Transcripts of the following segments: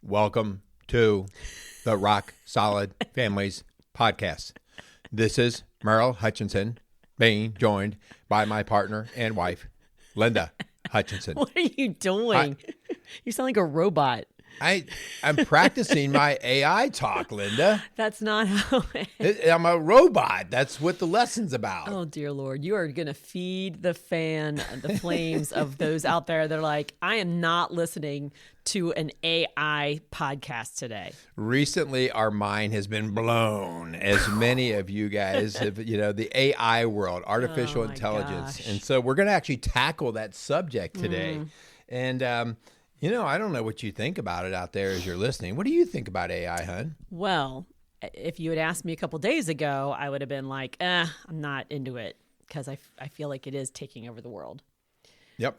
Welcome to the Rock Solid Families Podcast. This is Merrill Hutchinson, being joined by my partner and wife, Linda Hutchinson. What are you doing? You sound like a robot. I'm practicing my AI talk, Linda. That's not how I'm a robot. That's what the lesson's about. Oh, dear Lord. You are going to feed the flames of those out there that are like, I am not listening to an AI podcast today. Recently, our mind has been blown, as many of you guys have, the AI world, artificial intelligence. Gosh. And so we're going to actually tackle that subject today. And, I don't know what you think about it out there as you're listening. What do you think about AI, hun? Well, if you had asked me a couple days ago, I would have been like, I'm not into it because I feel like it is taking over the world. Yep.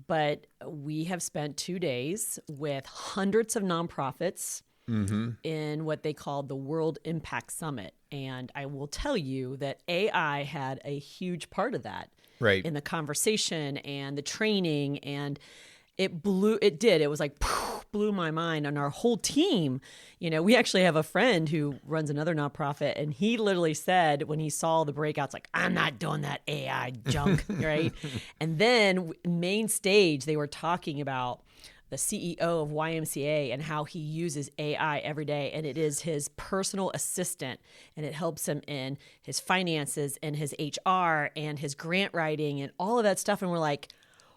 But we have spent 2 days with hundreds of nonprofits in what they call the World Impact Summit. And I will tell you that AI had a huge part of that in the conversation and the training, and it was like blew my mind. And our whole team, we actually have a friend who runs another nonprofit, and he literally said when he saw the breakouts, like, I'm not doing that AI junk, right? And then main stage, they were talking about the CEO of YMCA and how he uses AI every day, and it is his personal assistant, and it helps him in his finances and his HR and his grant writing and all of that stuff. And we're like,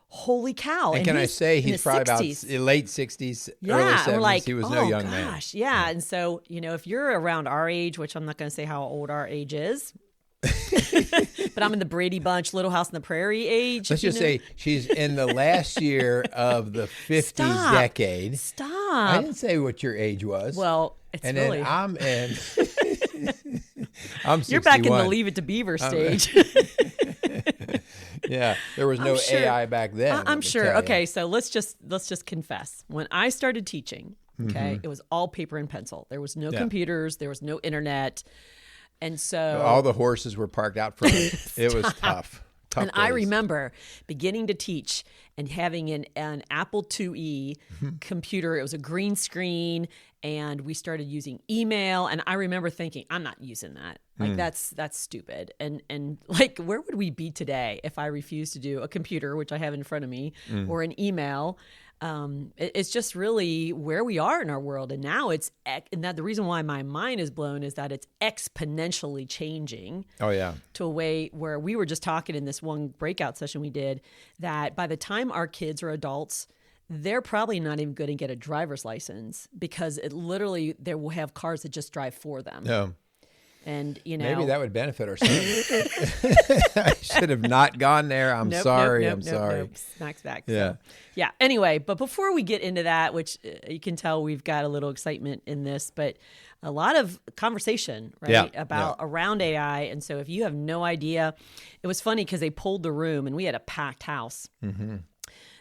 holy cow. And can I say he's probably 60s. About late 60s, early 70s. We're like, he was no young man. Yeah. And so, if you're around our age, which I'm not going to say how old our age is, but I'm in the Brady Bunch, Little House on the Prairie age. Let's just say she's in the last year of the 50s decade. Stop. I didn't say what your age was. Well, it's and really. Then I'm in. I'm 61. You're back in the Leave It to Beaver stage. Yeah, there was no AI back then. I'm sure. Okay, so let's just confess. When I started teaching, it was all paper and pencil. There was no computers. There was no internet. And so all the horses were parked out front. It was tough. And I remember beginning to teach and having an Apple IIe computer. It was a green screen, and we started using email. And I remember thinking, I'm not using that. Like that's stupid. And like, where would we be today if I refused to do a computer, which I have in front of me, or an email? It's just really where we are in our world. And now the reason why my mind is blown is that it's exponentially changing. Oh, yeah. To a way where we were just talking in this one breakout session we did, that by the time our kids are adults, they're probably not even going to get a driver's license, because they will have cars that just drive for them. Yeah. And, maybe that would benefit our son. I should have not gone there. I'm sorry. I'm sorry. Snacks back. Yeah. So, yeah. Anyway, but before we get into that, which you can tell we've got a little excitement in this, but a lot of conversation, right, around AI. And so if you have no idea, it was funny because they pulled the room and we had a packed house.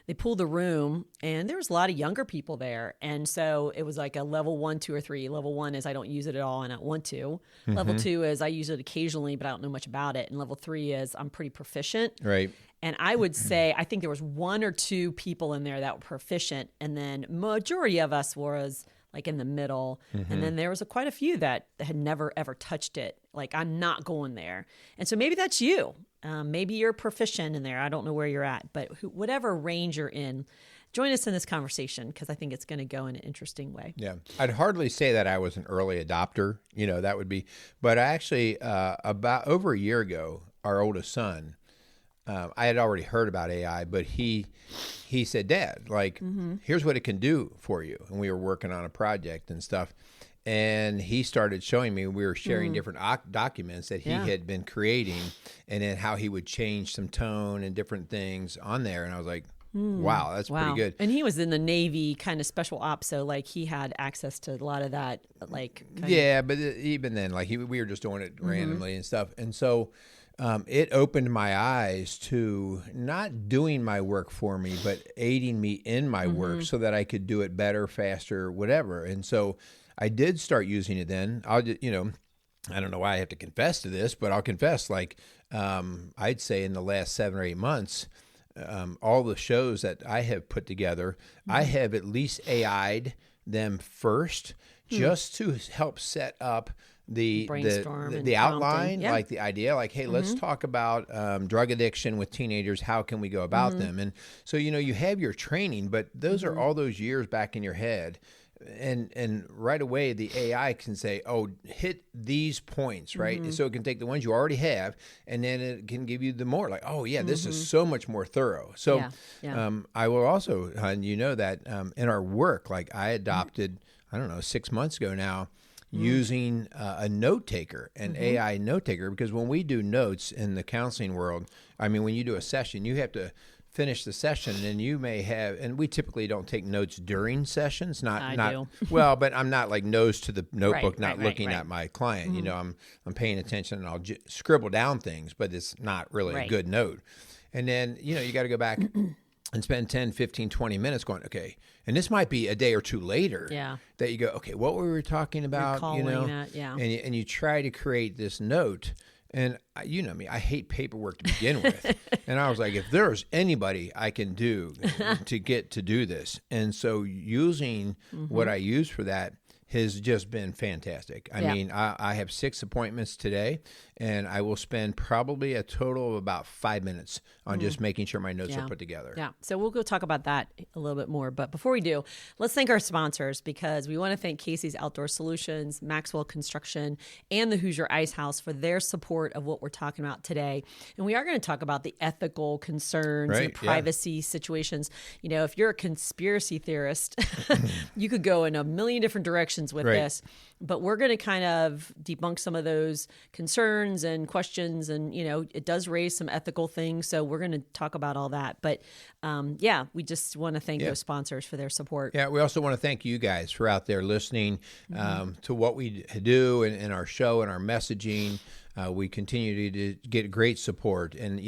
They pulled the room, and there was a lot of younger people there. And so it was like a level 1, 2, or 3. Level 1 is I don't use it at all and I don't want to. Level 2 is I use it occasionally, but I don't know much about it. And level 3 is I'm pretty proficient. Right. And I would say, I think there was 1 or 2 people in there that were proficient. And then majority of us was like in the middle. And then there was quite a few that had never, ever touched it. Like, I'm not going there. And so maybe that's you. Maybe you're proficient in there. I don't know where you're at, but whatever range you're in, join us in this conversation, because I think it's going to go in an interesting way. Yeah. I'd hardly say that I was an early adopter. That would be, but actually about over a year ago, our oldest son, I had already heard about AI, but he said, Dad, like, here's what it can do for you. And we were working on a project and stuff. And he started showing me, we were sharing different documents that he had been creating, and then how he would change some tone and different things on there. And I was like, wow, that's pretty good. And he was in the Navy kind of special ops, so like he had access to a lot of that. But even then, like we were just doing it randomly and stuff. And so it opened my eyes to not doing my work for me, but aiding me in my work so that I could do it better, faster, whatever. And so I did start using it then. I don't know why I have to confess to this, but I'll confess, like, I'd say in the last 7 or 8 months, all the shows that I have put together, I have at least AI'd them first, just to help set up the Brainstorm and outline, prompting. like the idea, like, hey, let's talk about drug addiction with teenagers. How can we go about them? And so, you have your training, but those are all those years back in your head. And right away, the AI can say, oh, hit these points, right? So it can take the ones you already have, and then it can give you the more, like, oh, yeah, this is so much more thorough. So I will also, that in our work, like I adopted, I don't know, 6 months ago now, using a note taker, an AI note taker, because when we do notes in the counseling world, I mean, when you do a session, you have to finish the session, and you may have, and we typically don't take notes during sessions. I do. Well, but I'm not like nose to the notebook, not looking at my client. I'm paying attention, and I'll scribble down things, but it's not really a good note. And then, you got to go back and spend 10, 15, 20 minutes going, okay, and this might be a day or two later that you go, okay, what were we talking about? That, and you try to create this note. And you know me, I hate paperwork to begin with. And I was like, if there's anybody I can do to get to do this. And so using what I use for that has just been fantastic. I mean, I have 6 appointments today, and I will spend probably a total of about 5 minutes on just making sure my notes are put together. Yeah. So we'll go talk about that a little bit more. But before we do, let's thank our sponsors, because we want to thank Casey's Outdoor Solutions, Maxwell Construction, and the Hoosier Ice House for their support of what we're talking about today. And we are going to talk about the ethical concerns and privacy situations. If you're a conspiracy theorist, you could go in a million different directions with this, but we're going to kind of debunk some of those concerns and questions, and it does raise some ethical things, so we're going to talk about all that. But we just want to thank those sponsors for their support. We also want to thank you guys for out there listening to what we do in our show and our messaging. We continue to get great support. And,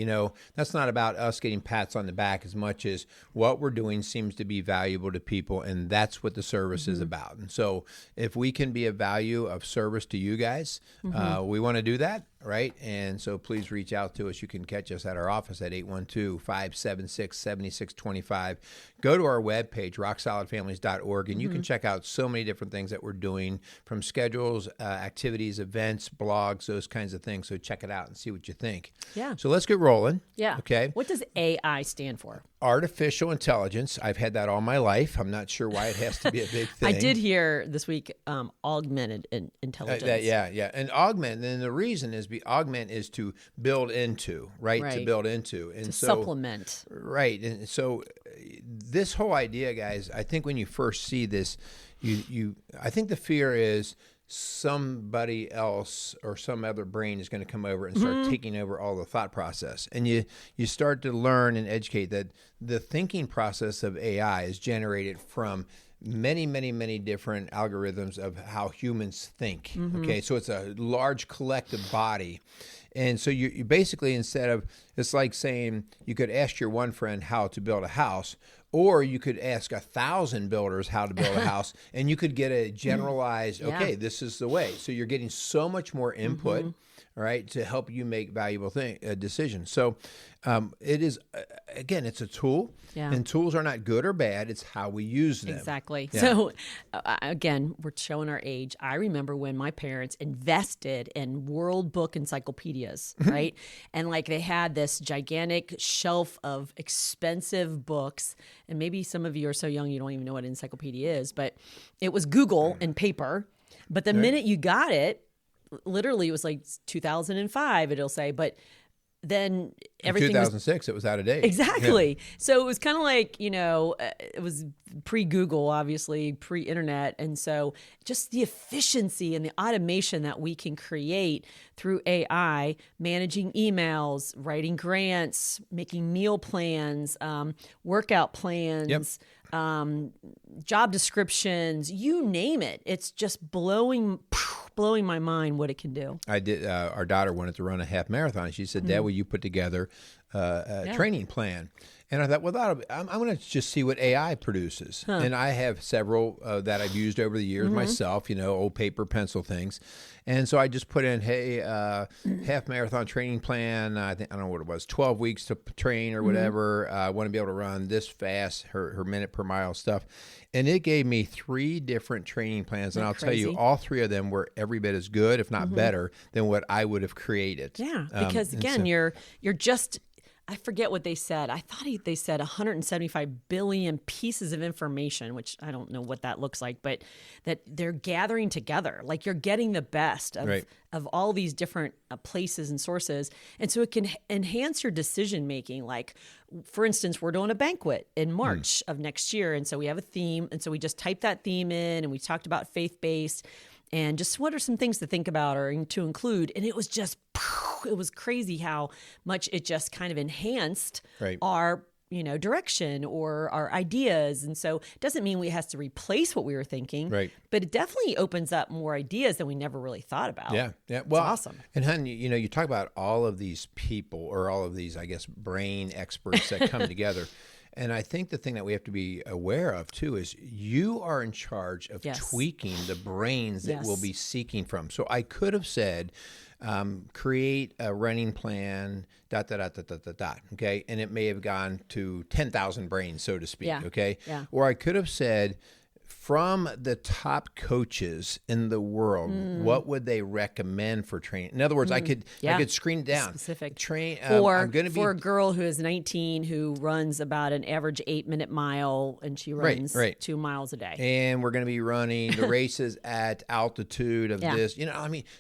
that's not about us getting pats on the back as much as what we're doing seems to be valuable to people. And that's what the service is about. And so if we can be a value of service to you guys, we want to do that. Right. And so please reach out to us. You can catch us at our office at 812-576-7625. Go to our webpage, rocksolidfamilies.org, and you can check out so many different things that we're doing, from schedules, activities, events, blogs, those kinds of things. So check it out and see what you think. Yeah. So let's get rolling. Yeah. Okay. What does AI stand for? Artificial intelligence. I've had that all my life. I'm not sure why it has to be a big thing. I did hear this week augmented intelligence. Yeah. And augment, and the reason is augment is to build into, right? To build into. And to supplement. Right. And so this whole idea, guys, I think when you first see this, I think the fear is somebody else or some other brain is going to come over and start taking over all the thought process. And you start to learn and educate that the thinking process of AI is generated from many, many, many different algorithms of how humans think. Okay, so it's a large collective body. And so you basically, instead of, it's like saying you could ask your one friend how to build a house, or you could ask 1,000 builders how to build a house, and you could get a generalized, okay, this is the way. So you're getting so much more input, right, to help you make valuable decisions. So it is, again, it's a tool, and tools are not good or bad. It's how we use them. Exactly. Yeah. So again, we're showing our age. I remember when my parents invested in World Book encyclopedias, right? And like they had this gigantic shelf of expensive books. And maybe some of you are so young you don't even know what an encyclopedia is, but it was Google in paper. But the minute you got it, literally it was like 2005, it'll say, but then everything 2006, it was out of date. Exactly. Yeah. So it was kind of like, it was pre-Google, obviously, pre-internet. And so just the efficiency and the automation that we can create through AI, managing emails, writing grants, making meal plans, workout plans, job descriptions, you name it. It's just blowing my mind what it can do. I did. Our daughter wanted to run a half marathon. She said, Dad, will you put together training plan. And I thought, well, I'm going to just see what AI produces. And I have several that I've used over the years myself, old paper, pencil things. And so I just put in, hey, half marathon training plan. I don't know what it was, 12 weeks to train or whatever. I want to be able to run this fast, her minute per mile stuff. And it gave me 3 different training plans. And I'll tell you, all 3 of them were every bit as good, if not better, than what I would have created. Yeah, because again, you're just... I forget what they said. I thought they said 175 billion pieces of information, which I don't know what that looks like, but that they're gathering together. Like you're getting the best of all these different places and sources. And so it can enhance your decision making. Like, for instance, we're doing a banquet in March of next year. And so we have a theme. And so we just typed that theme in and we talked about faith-based and just what are some things to think about or to include. And it was just, it was crazy how much it just kind of enhanced our, direction or our ideas. And so it doesn't mean it has to replace what we were thinking, but it definitely opens up more ideas than we never really thought about. Yeah. Well, it's awesome. And hun, you talk about all of these people or all of these, I guess, brain experts that come together. And I think the thing that we have to be aware of, too, is you are in charge of tweaking the brains that we'll be seeking from. So I could have said, create a running plan, ... okay? And it may have gone to 10,000 brains, so to speak, okay? Yeah. Or I could have said, from the top coaches in the world, what would they recommend for training? In other words, I could screen it down. Specific. Train or for a girl who is 19 who runs about an average 8-minute mile, and she runs 2 miles a day. And we're going to be running the races at altitude of this.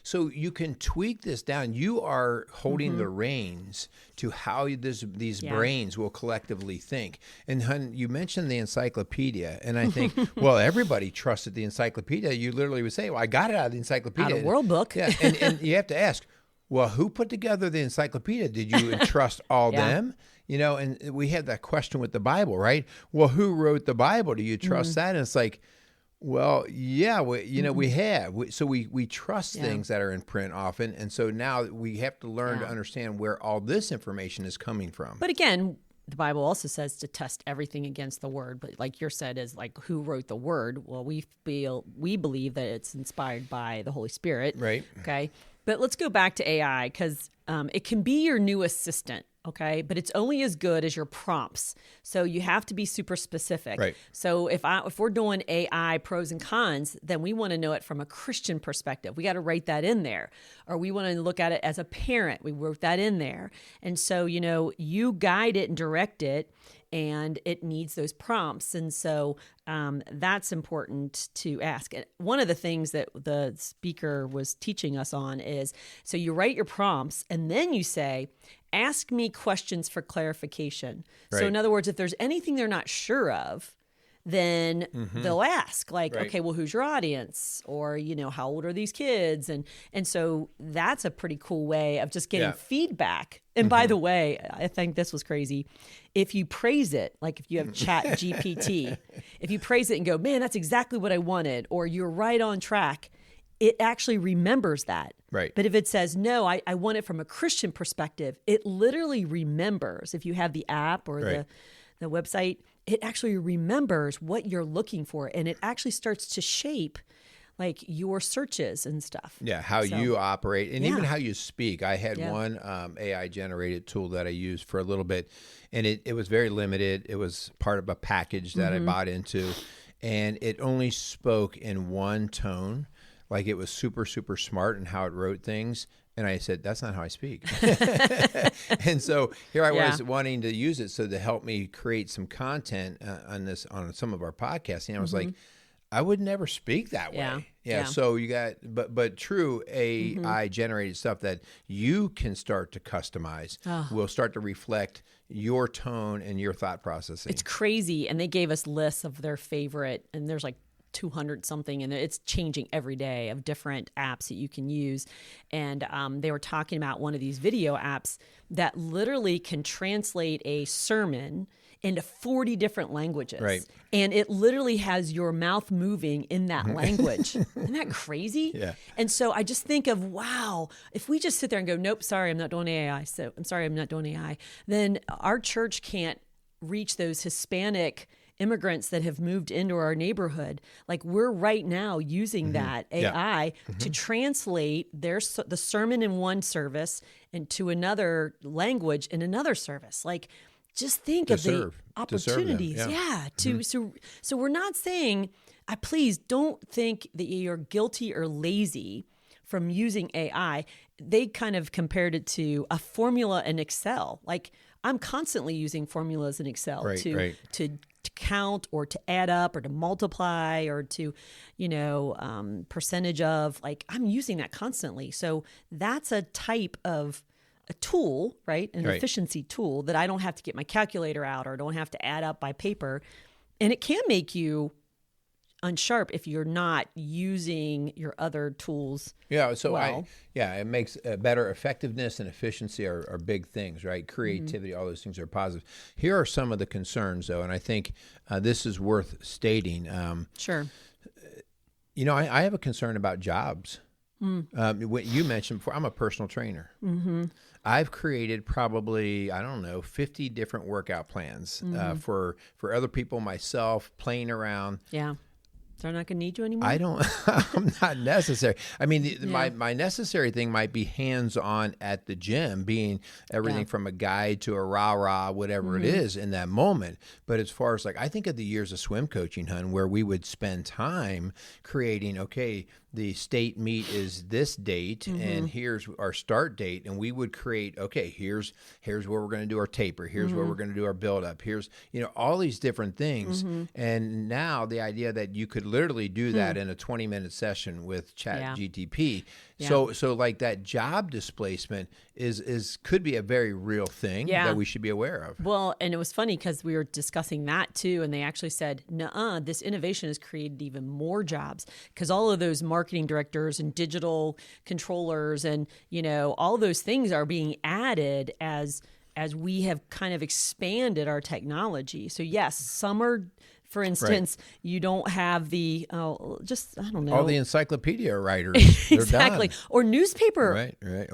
So you can tweak this down. You are holding the reins to how these brains will collectively think. And hun, you mentioned the encyclopedia, and I think, well, everybody trusted the encyclopedia. You literally would say, well, I got it out of the encyclopedia. Out of World Book. Yeah, and you have to ask, well, who put together the encyclopedia? Did you entrust all them? And we had that question with the Bible, right? Well, who wrote the Bible? Do you trust that? And it's like, well, yeah, we have. So we trust things that are in print often. And so now we have to learn to understand where all this information is coming from. But again, the Bible also says to test everything against the word. But like you said, is like who wrote the word? Well, we believe that it's inspired by the Holy Spirit. Right. Okay. But let's go back to AI because it can be your new assistant. Okay, but it's only as good as your prompts. So you have to be super specific. Right. So if we're doing AI pros and cons, then we want to know it from a Christian perspective. We got to write that in there. Or we want to look at it as a parent. We wrote that in there. And so, you guide it and direct it, and it needs those prompts. And so that's important to ask. And one of the things that the speaker was teaching us on is, so you write your prompts and then you say, ask me questions for clarification. Right. So in other words, if there's anything they're not sure of, then they'll ask okay, well, who's your audience? Or, how old are these kids? And so that's a pretty cool way of just getting feedback. And by the way, I think this was crazy. If you praise it, like if you have Chat GPT, if you praise it and go, man, that's exactly what I wanted, or you're right on track, it actually remembers that. Right. But if it says, no, I want it from a Christian perspective, it literally remembers. If you have the app or the website, it actually remembers what you're looking for. And it actually starts to shape like your searches and stuff. Yeah, how you operate and even how you speak. I had one AI generated tool that I used for a little bit, and it was very limited. It was part of a package that I bought into, and it only spoke in one tone. Like it was super, super smart in how it wrote things. And I said, that's not how I speak. And so here I was wanting to use it to help me create some content on some of our podcasts. And I was like, I would never speak that way. Yeah. So you got, but true AI generated stuff that you can start to customize will start to reflect your tone and your thought processing. It's crazy. And they gave us lists of their favorite, and there's like 200 something, and it's changing every day of different apps that you can use. And they were talking about one of these video apps that literally can translate a sermon into 40 different languages. Right. And it literally has your mouth moving in that language. Isn't that crazy? Yeah. And so I just think of, wow, if we just sit there and go, nope, sorry, I'm not doing AI. So I'm sorry, I'm not doing AI. Then our church can't reach those Hispanic immigrants that have moved into our neighborhood. Like we're right now using that AI to translate the sermon in one service into another language in another service. Like just think of the opportunities. So we're not saying, please don't think that you're guilty or lazy from using AI. They kind of compared it to a formula in Excel. Like I'm constantly using formulas in Excel to count or to add up or to multiply or to, percentage of, like I'm using that constantly. So that's a type of a tool, right? An efficiency tool that I don't have to get my calculator out or don't have to add up by paper. And it can make you unsharp if you're not using your other tools. Yeah. So it makes better effectiveness and efficiency are big things, right? Creativity, all those things are positive. Here are some of the concerns, though, and I think this is worth stating. Sure. I have a concern about jobs. What you mentioned before, I'm a personal trainer. I've created probably, 50 different workout plans for other people, myself, playing around. Yeah. They're not going to need you anymore? I'm not necessary. I mean, my necessary thing might be hands-on at the gym, being everything from a guide to a rah-rah, whatever it is in that moment. But as far as I think of the years of swim coaching, hun, where we would spend time creating, the state meet is this date and here's our start date, and we would create, here's where we're going to do our taper, here's where we're going to do our build up, here's all these different things. And now the idea that you could literally do that in a 20-minute session with Chat GTP. So like that job displacement could be a very real thing that we should be aware of. Well, and it was funny because we were discussing that too, and they actually said, nuh-uh, this innovation has created even more jobs because all of those marketing directors and digital controllers and, all those things are being added as we have kind of expanded our technology. So yes, some are, for instance, you don't have the, all the encyclopedia writers. Exactly. Or newspaper. Right.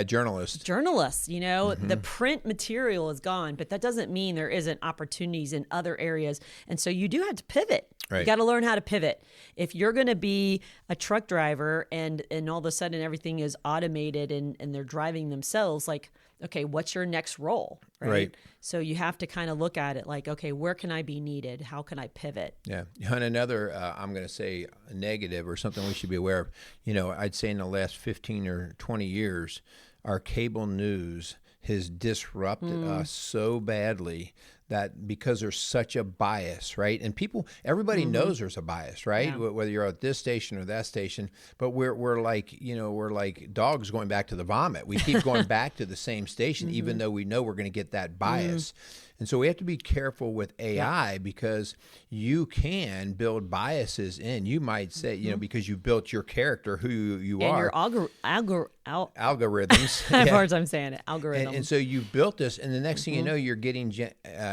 Journalists. The print material is gone, but that doesn't mean there isn't opportunities in other areas. And so you do have to pivot. Right. You got to learn how to pivot. If you're going to be a truck driver and all of a sudden everything is automated and they're driving themselves, like, okay, what's your next role? Right. So you have to kind of look at it like, okay, where can I be needed? How can I pivot? Yeah. And another, I'm going to say negative or something we should be aware of, I'd say in the last 15 or 20 years, our cable news has disrupted us so badly that because there's such a bias, right? And everybody knows there's a bias, right? Yeah. Whether you're at this station or that station, but we're like dogs going back to the vomit. We keep going back to the same station, even though we know we're going to get that bias. And so we have to be careful with AI because you can build biases in. You might say, because you built your character, who you are. And your algorithms. I have a hard time saying it. Algorithm. And so you built this, and the next thing you know, you're getting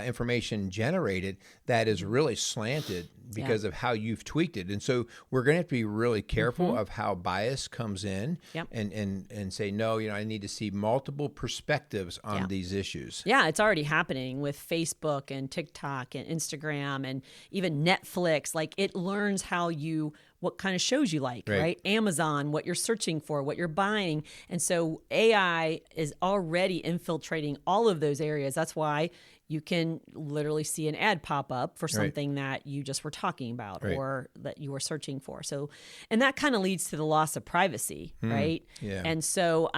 information generated that is really slanted because of how you've tweaked it. And so we're going to have to be really careful of how bias comes in and say, no, I need to see multiple perspectives on these issues. Yeah, it's already happening with Facebook and TikTok and Instagram and even Netflix. Like it learns what kind of shows you like, right? Amazon, what you're searching for, what you're buying. And so AI is already infiltrating all of those areas. That's why you can literally see an ad pop up for something that you just were talking about or that you were searching for. So, and that kind of leads to the loss of privacy, right? Yeah. And so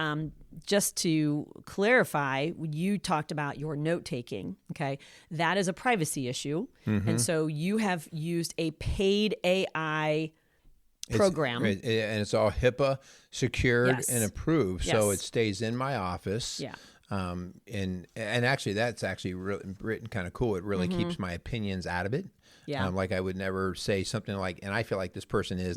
just to clarify, you talked about your note taking, okay? That is a privacy issue. And so you have used a paid AI program. And it's all HIPAA secured and approved. So it stays in my office. Yeah. And actually, that's actually written kind of cool. It really keeps my opinions out of it. Yeah. Like I would never say something like, and I feel like this person is ...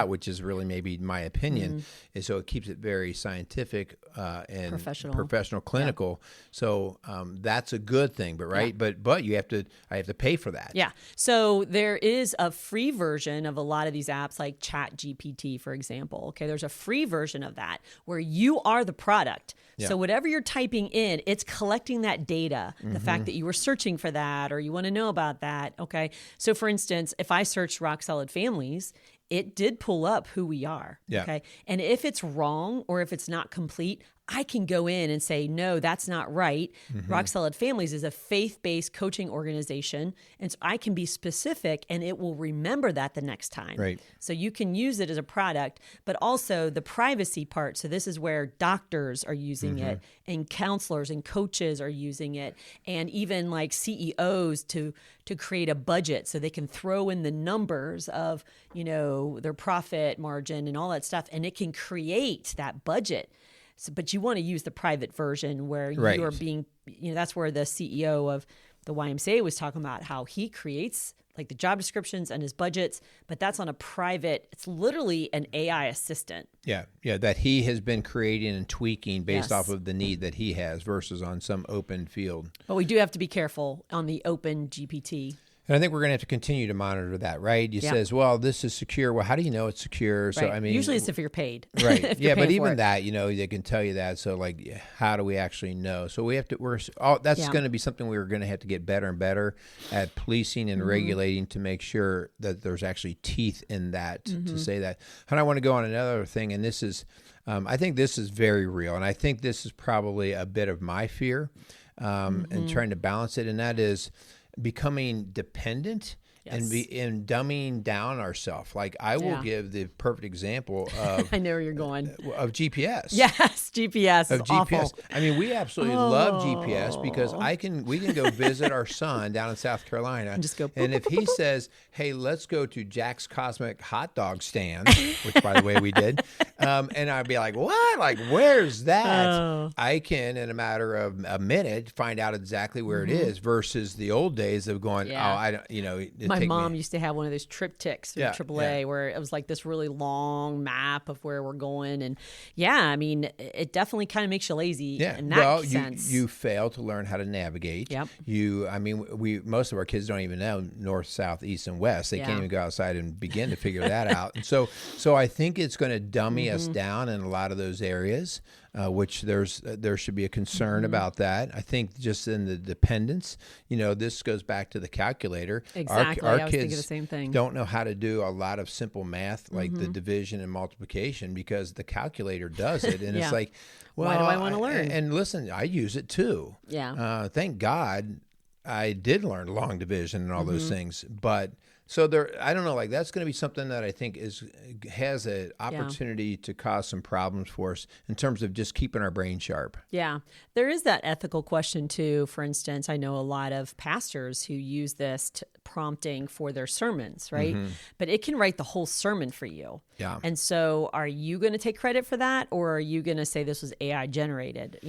which is really maybe my opinion. And so it keeps it very scientific and professional, clinical. Yeah. So that's a good thing, but right. Yeah. But I have to pay for that. Yeah. So there is a free version of a lot of these apps like ChatGPT, for example. Okay. There's a free version of that where you are the product. Yeah. So whatever you're typing in, it's collecting that data, the fact that you were searching for that or you want to know about that. Okay. So for instance, if I searched rock solid families, it did pull up who we are. Yeah. Okay. And if it's wrong or if it's not complete, I can go in and say, no, that's not right. Rock Solid Families is a faith-based coaching organization. And so I can be specific and it will remember that the next time. Right. So you can use it as a product, but also the privacy part. So this is where doctors are using it and counselors and coaches are using it. And even like CEOs to create a budget so they can throw in the numbers of, their profit margin and all that stuff. And it can create that budget. So, but you want to use the private version where you are being, that's where the CEO of the YMCA was talking about how he creates like the job descriptions and his budgets, but that's on a private, it's literally an AI assistant. Yeah, that he has been creating and tweaking based off of the need that he has versus on some open field. But we do have to be careful on the open GPT. And I think we're going to have to continue to monitor that, right? You says, well, this is secure. Well, how do you know it's secure? So, I mean, usually it's if you're paid. Right. Yeah, but even that, they can tell you that. So, like, how do we actually know? So we have to. That's going to be something we're going to have to get better and better at policing and regulating to make sure that there's actually teeth in that to say that. And I want to go on another thing, and this is, I think this is very real, and I think this is probably a bit of my fear, and trying to balance it, and that is becoming dependent and dumbing down ourselves. Like I will give the perfect example of I know where you're going. Of GPS. Yes, GPS is awful. I mean, we absolutely love GPS because we can go visit our son down in South Carolina and just go. And if he says, "Hey, let's go to Jack's Cosmic Hot Dog Stand," which by the way we did, and I'd be like, "What? Like, where's that?" I can, in a matter of a minute, find out exactly where it is. Versus the old days of going, I don't, My mom used to have one of those triptychs through AAA where it was like this really long map of where we're going. And I mean, it definitely kind of makes you lazy in that sense. You fail to learn how to navigate. Yep. Most of our kids don't even know north, south, east, and west. They can't even go outside and begin to figure that out. And so I think it's going to dummy us down in a lot of those areas. Which there should be a concern about that. I think just in the dependence, this goes back to the calculator. Exactly, Our I was kids thinking the same thing. Don't know how to do a lot of simple math like the division and multiplication because the calculator does it, and it's like, well, why do I want to learn? And listen, I use it too. Yeah. Thank God I did learn long division and all those things, but. So I don't know, like that's going to be something that I think has an opportunity to cause some problems for us in terms of just keeping our brain sharp. Yeah. There is that ethical question too. For instance, I know a lot of pastors who use this prompting for their sermons, right? But it can write the whole sermon for you. Yeah. And so are you going to take credit for that, or are you going to say this was AI generated,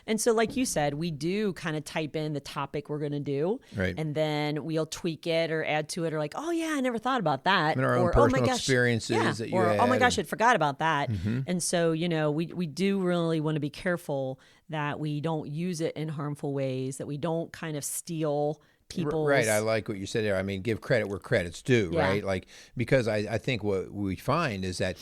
And so like you said, we do kind of type in the topic we're going to do, right? And then we'll tweak it or add to it, or like, oh yeah, I never thought about that. And our own personal experiences that you or had. Oh my gosh, I forgot about that. And so, we do really want to be careful that we don't use it in harmful ways, that we don't kind of steal people's... Right, I like what you said there. I mean, give credit where credit's due, right? Like, because I think what we find is that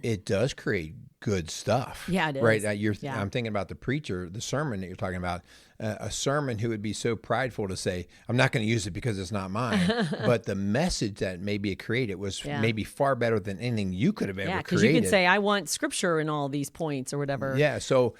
it does create good stuff. Yeah, it is. Right? I'm thinking about the preacher, the sermon that you're talking about. A sermon who would be so prideful to say, I'm not going to use it because it's not mine. But the message that maybe it created was maybe far better than anything you could have ever created. Yeah, because you can say, I want scripture in all these points or whatever. Yeah, so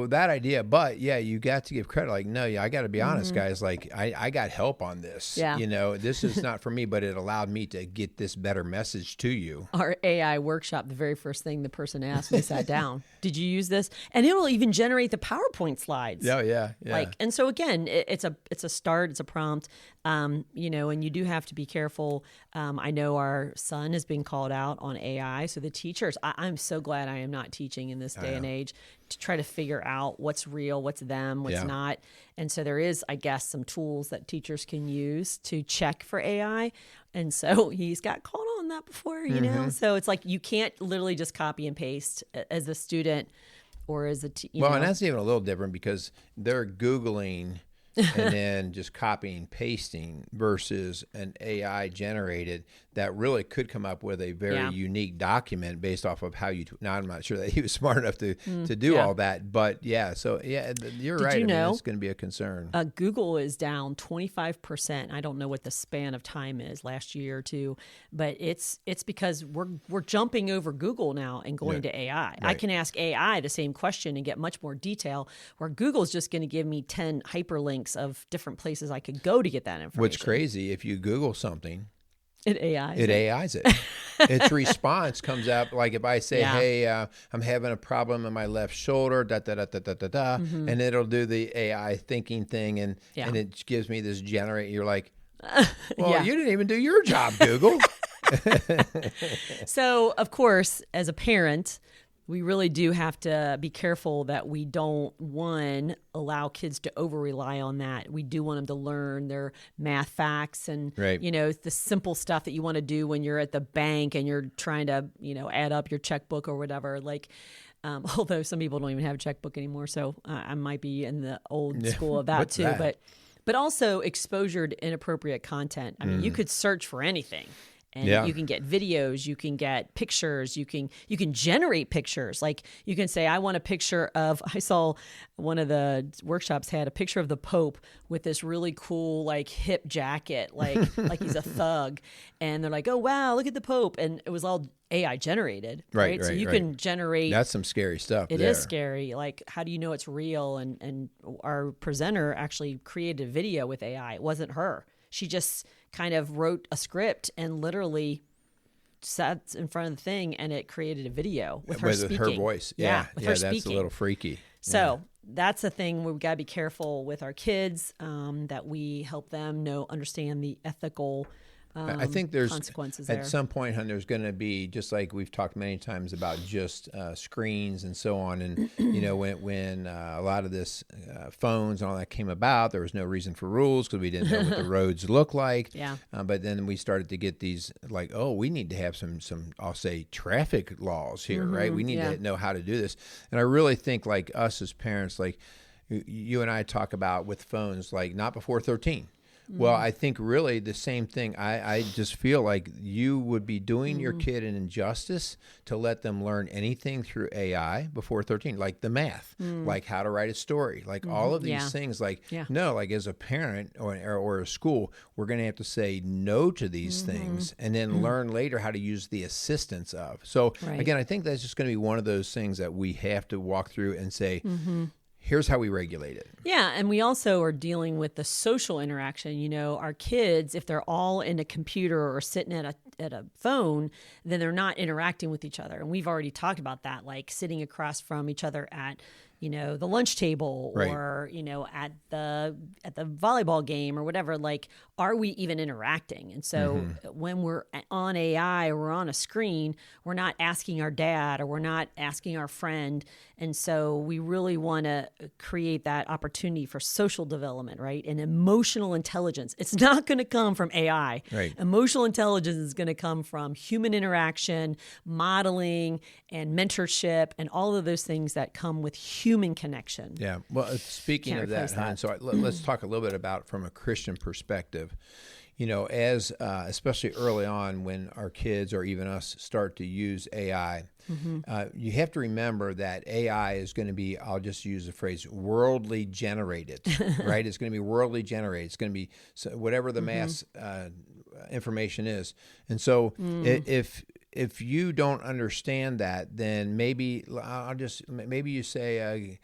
that idea, but you got to give credit. Like, no, I got to be honest, guys. Like, I got help on this. Yeah. This is not for me, but it allowed me to get this better message to you. Our AI workshop, the very first thing the person asked when they sat down, did you use this? And it will even generate the PowerPoint slides. Yeah. Like, and so again, it's a start, it's a prompt, you know, and you do have to be careful. I know our son is being called out on AI. So the teachers, I'm so glad I am not teaching in this day and age to try to figure out what's real, what's them, what's not. And so there is, I guess, some tools that teachers can use to check for AI. And so he's got called on that before, you know? So it's like, you can't literally just copy and paste as a student or as a well, and that's even a little different because they're Googling and then just copying, pasting versus an AI generated that really could come up with a very unique document based off of how you. Now, I'm not sure that he was smart enough to do all that, but so you're right. You know, it's going to be a concern. Google is down 25%. I don't know what the span of time is, last year or two, but it's because we're jumping over Google now and going to AI. Right. I can ask AI the same question and get much more detail, where Google's just going to give me 10 hyperlinks of different places I could go to get that information. What's crazy, if you Google something, it AIs it. Its response comes up like if I say, "Hey, I'm having a problem in my left shoulder," and it'll do the AI thinking thing, and it gives me this generate. You're like, "Well, you didn't even do your job, Google." So, of course, as a parent, we really do have to be careful that we don't, allow kids to over-rely on that. We do want them to learn their math facts and, you know, the simple stuff that you want to do when you're at the bank and you're trying to, you know, add up your checkbook or whatever. Like, although some people don't even have a checkbook anymore, so I might be in the old school of that too. But also exposure to inappropriate content. I mean, you could search for anything. And you can get videos, you can get pictures, you can generate pictures. Like you can say, I want a picture of, I saw one of the workshops had a picture of the Pope with this really cool, like hip jacket, like he's a thug. And they're like, oh, wow, look at the Pope. And it was all AI generated, right? So you can generate. That's some scary stuff. It is scary. Like, how do you know it's real? And our presenter actually created a video with AI. It wasn't her. She just kind of wrote a script and literally sat in front of the thing, and it created a video with her speaking. With her voice. Yeah, with her that's speaking. a little freaky. So that's a thing where we got to be careful with our kids, that we help them understand the ethical I think there's consequences at there. some point, hun, there's going to be, just like we've talked many times about just screens and so on. And, you know, when a lot of this phones and all that came about, there was no reason for rules because we didn't know what the roads look like. But then we started to get these like, oh, we need to have some I'll say traffic laws here, right? We need to know how to do this. And I really think like us as parents, like you and I talk about with phones, like not before 13. Well, I think really the same thing. I just feel like you would be doing your kid an injustice to let them learn anything through AI before 13, like the math, like how to write a story, like all of these things. Like, no, like as a parent or a school, we're going to have to say no to these things and then learn later how to use the assistance of. So again, I think that's just going to be one of those things that we have to walk through and say, here's how we regulate it. Yeah, and we also are dealing with the social interaction. You know, our kids, if they're all in a computer or sitting at a phone, then they're not interacting with each other. And we've already talked about that, like sitting across from each other at, you know, the lunch table or, you know, at the volleyball game or whatever. Like, are we even interacting? And so when we're on AI or we're on a screen, we're not asking our dad or we're not asking our friend. And so we really want to create that opportunity for social development, right? And emotional intelligence. It's not going to come from AI. Right. Emotional intelligence is going to come from human interaction, modeling, and mentorship, and all of those things that come with human connection. Yeah. Well, speaking of that, Han, so let's talk a little bit about from a Christian perspective. You know, as especially early on when our kids or even us start to use AI, you have to remember that AI is going to be, I'll just use the phrase, worldly generated, right? It's going to be worldly generated. It's going to be whatever the mass information is. And so if you don't understand that, then maybe you say,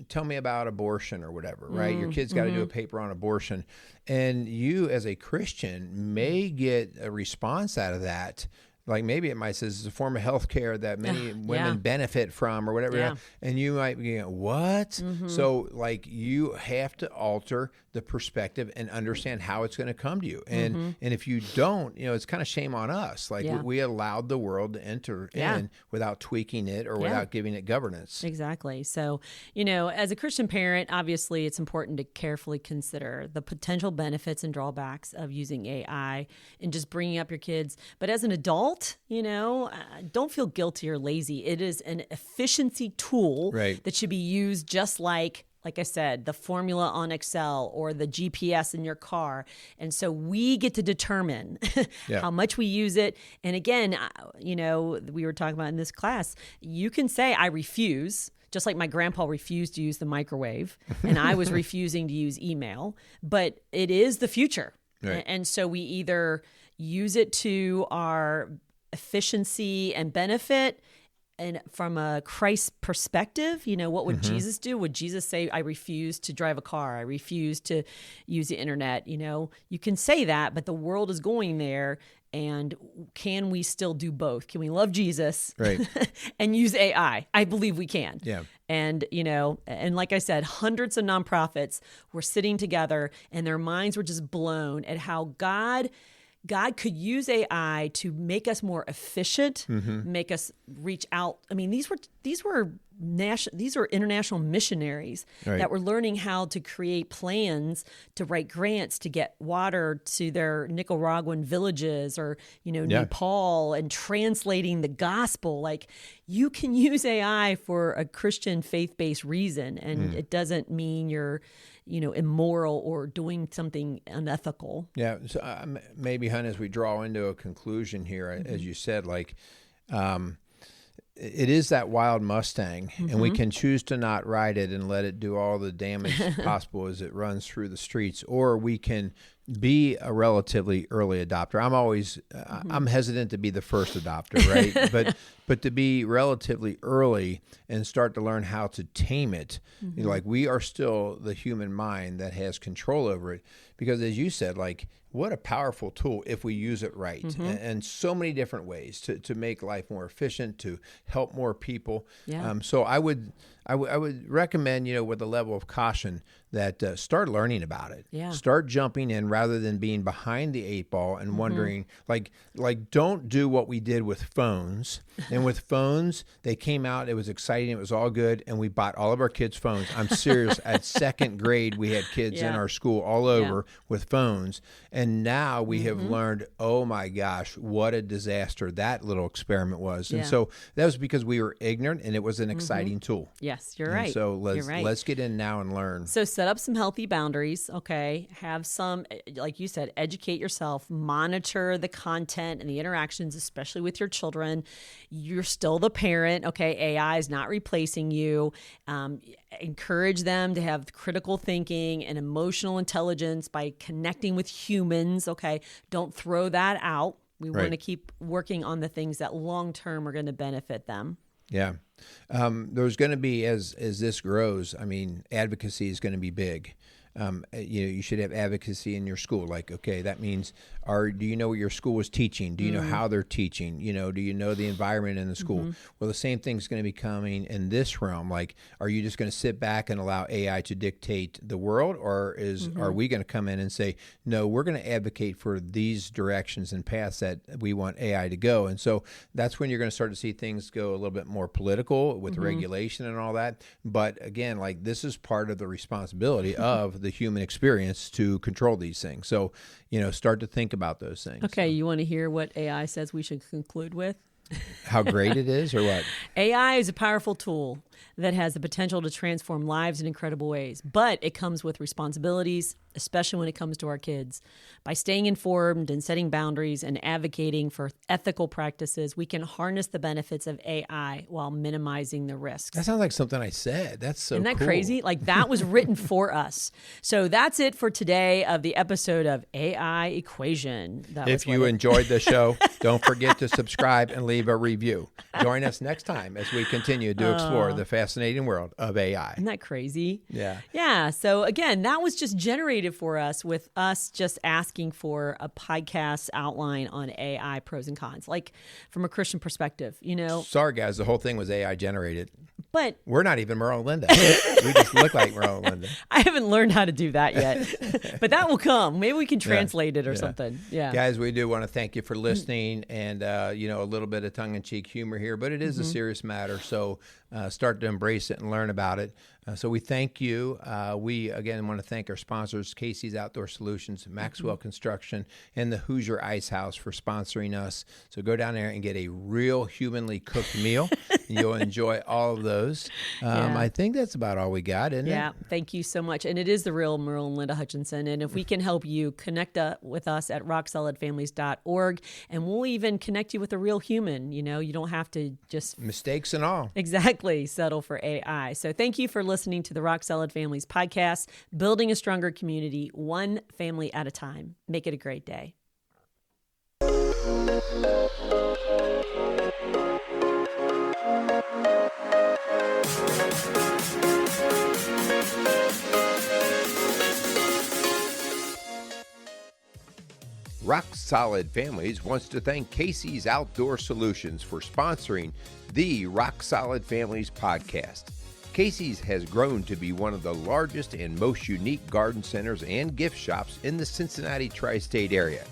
tell me about abortion or whatever, right? Your kid's got to do a paper on abortion. And you as a Christian may get a response out of that like maybe it might say it's a form of health care that many women benefit from or whatever. Yeah. And you might be going, what? So like you have to alter the perspective and understand how it's going to come to you. And if you don't, it's kind of shame on us. Like we allowed the world to enter in without tweaking it or without giving it governance. Exactly. So, as a Christian parent, obviously it's important to carefully consider the potential benefits and drawbacks of using AI and just bringing up your kids. But as an adult, don't feel guilty or lazy. It is an efficiency tool that should be used just like I said, the formula on Excel or the GPS in your car. And so we get to determine how much we use it. And again, we were talking about in this class, you can say, I refuse. Just like my grandpa refused to use the microwave and I was refusing to use email, but it is the future. Right. And so we either use it to our efficiency and benefit, and from a Christ perspective, what would Jesus do? Would Jesus say, I refuse to drive a car? I refuse to use the internet? You can say that, but the world is going there. And can we still do both? Can we love Jesus and use AI? I believe we can. Yeah. And, and like I said, hundreds of nonprofits were sitting together and their minds were just blown at how God could use AI to make us more efficient, make us reach out. I mean, these were international missionaries that were learning how to create plans to write grants to get water to their Nicaraguan villages or, Nepal, and translating the gospel. Like, you can use AI for a Christian faith-based reason, and it doesn't mean you're immoral or doing something unethical. Yeah. So maybe, Hun, as we draw into a conclusion here, as you said, it is that wild Mustang, and we can choose to not ride it and let it do all the damage possible as it runs through the streets, or we can be a relatively early adopter. I'm hesitant to be the first adopter, right? but to be relatively early and start to learn how to tame it. We are still the human mind that has control over it, because as you said, what a powerful tool if we use it right, and so many different ways to make life more efficient, to help more people. Yeah. So I would recommend, with a level of caution, that start learning about it. Yeah. Start jumping in rather than being behind the 8 ball and wondering, don't do what we did with phones. And with phones, they came out, it was exciting, it was all good, and we bought all of our kids phones. I'm serious. At 2nd grade, we had kids in our school all over with phones. And now we have learned, oh my gosh, what a disaster that little experiment was. And so that was because we were ignorant, and it was an exciting tool. Yes, you're right. So let's get in now and learn. So set up some healthy boundaries, okay? Have some, like you said, educate yourself, monitor the content and the interactions, especially with your children. You're still the parent, okay? AI is not replacing you. Encourage them to have critical thinking and emotional intelligence by connecting with humans, okay? Don't throw that out. We want to keep working on the things that long-term are going to benefit them. Yeah. There's going to be, as this grows, advocacy is going to be big. You should have advocacy in your school. That means, do you know what your school is teaching? Do you know how they're teaching? Do you know the environment in the school? Well, the same thing's going to be coming in this realm. Are you just going to sit back and allow AI to dictate the world, or are we going to come in and say, no, we're going to advocate for these directions and paths that we want AI to go? And so that's when you're going to start to see things go a little bit more political with regulation and all that. But again, this is part of the responsibility of the human experience to control these things. So, start to think about those things. Okay, you want to hear what AI says we should conclude with? How great it is, or what? AI is a powerful tool that has the potential to transform lives in incredible ways, but it comes with responsibilities, especially when it comes to our kids. By staying informed and setting boundaries and advocating for ethical practices, we can harness the benefits of AI while minimizing the risks. That sounds like something I said. That's so Isn't that cool. crazy? That was written for us. So that's it for today of the episode of AI Equation. If you enjoyed the show, don't forget to subscribe and leave a review. Join us next time as we continue to explore the the fascinating world of AI. Isn't that crazy? Yeah. Yeah. So again, that was just generated for us with us just asking for a podcast outline on AI pros and cons, like from a Christian perspective, Sorry, guys, the whole thing was AI generated. But we're not even Merrill and Linda. We just look like Merrill and Linda. I haven't learned how to do that yet, but that will come. Maybe we can translate it or something. Yeah. Guys, we do want to thank you for listening and, a little bit of tongue-in-cheek humor here, but it is a serious matter. So start to embrace it and learn about it. So we thank you. We, again, want to thank our sponsors, Casey's Outdoor Solutions, Maxwell Construction, and the Hoosier Ice House for sponsoring us. So go down there and get a real humanly cooked meal. And you'll enjoy all of those. I think that's about all we got, isn't it? Yeah, thank you so much. And it is the real Merrill and Linda Hutchinson. And if we can help you, connect with us at rocksolidfamilies.org. And we'll even connect you with a real human. You don't have to just... mistakes and all. Exactly. Settle for AI. So thank you for listening to the Rock Solid Families podcast, building a stronger community, one family at a time. Make it a great day. Rock Solid Families wants to thank Casey's Outdoor Solutions for sponsoring the Rock Solid Families podcast. Casey's has grown to be one of the largest and most unique garden centers and gift shops in the Cincinnati tri-state area.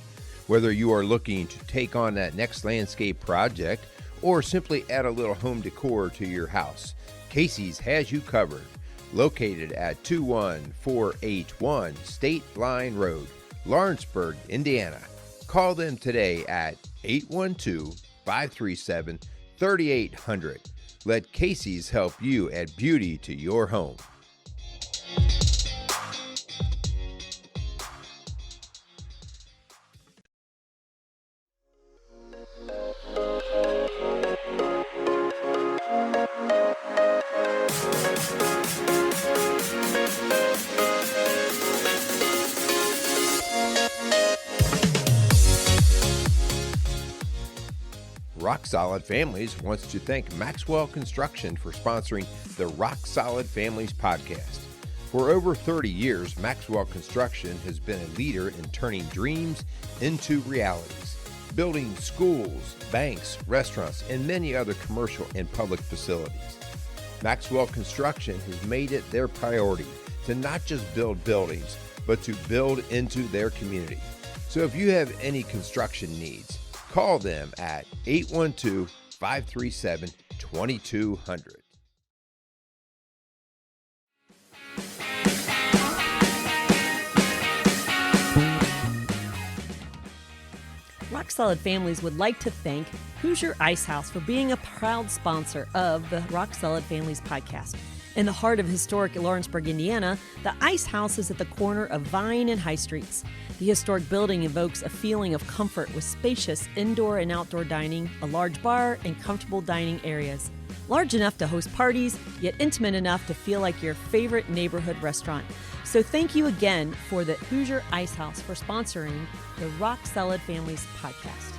Whether you are looking to take on that next landscape project or simply add a little home decor to your house, Casey's has you covered. Located at 21481 State Line Road, Lawrenceburg, Indiana. Call them today at 812-537-3800. Let Casey's help you add beauty to your home. Rock Solid Families wants to thank Maxwell Construction for sponsoring the Rock Solid Families podcast. For over 30 years, Maxwell Construction has been a leader in turning dreams into realities, building schools, banks, restaurants, and many other commercial and public facilities. Maxwell Construction has made it their priority to not just build buildings, but to build into their community. So if you have any construction needs, call them at 812-537-2200. Rock Solid Families would like to thank Hoosier Ice House for being a proud sponsor of the Rock Solid Families podcast. In the heart of historic Lawrenceburg, Indiana, the Ice House is at the corner of Vine and High Streets. The historic building evokes a feeling of comfort with spacious indoor and outdoor dining, a large bar, and comfortable dining areas. Large enough to host parties, yet intimate enough to feel like your favorite neighborhood restaurant. So thank you again for the Hoosier Ice House for sponsoring the Rock Solid Families podcast.